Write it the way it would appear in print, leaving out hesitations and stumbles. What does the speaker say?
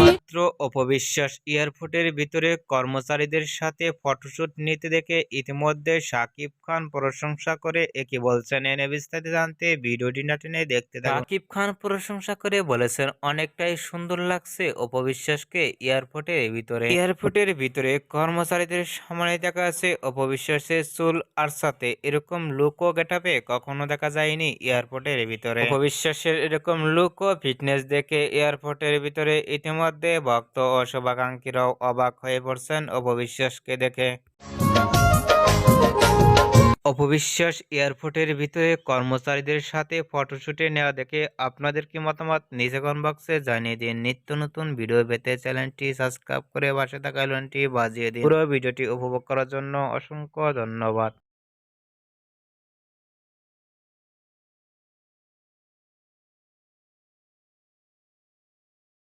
মাত্র অপবিশ্বাস এয়ারপোর্টের ভিতরে কর্মচারীদের সাথে ফটোশুট নিতে দেখে ইতিমধ্যে শাকিব খান প্রশংসা করে একে বলছেন এনে বিস্তারিত জানতে ভিডিওটি না টেনে দেখতে থাকুন। শাকিব খান প্রশংসা করে বলেছেন অনেকটাই সুন্দর লাগছে অপবিশ্বাসকে এয়ারপোর্টের ভিতরে কর্মচারীদের সামনে দেখা আছে অপবিশ্বাসের চুল আর সাথে এরকম লুক ও গেটআপে কখনো দেখা যায়নি এয়ারপোর্টের ভিতরে। অপবিশ্বাসের এরকম লুক ও ফিটনেস দেখে এয়ারপোর্টের ভিতরে ইতিমধ্যে ভক্ত ও শুভাকাঙ্ক্ষীরাও অবাক হয়ে পড়ছেন অপবিশ্বাসকে দেখে। অপবিশ্বাস এয়ারপোর্টের ভিতরে কর্মচারীদের সাথে ফটোশুটে নেওয়া দেখে আপনাদের কি মতামত নিচে কমেন্ট বক্সে জানিয়ে দিন। নিত্য নতুন ভিডিও পেতে চ্যানেলটি সাবস্ক্রাইব করে পাশে থাকা আইকনটি বাজিয়ে দিন। পুরো ভিডিওটি উপভোগ করার জন্য অসংখ্য ধন্যবাদ।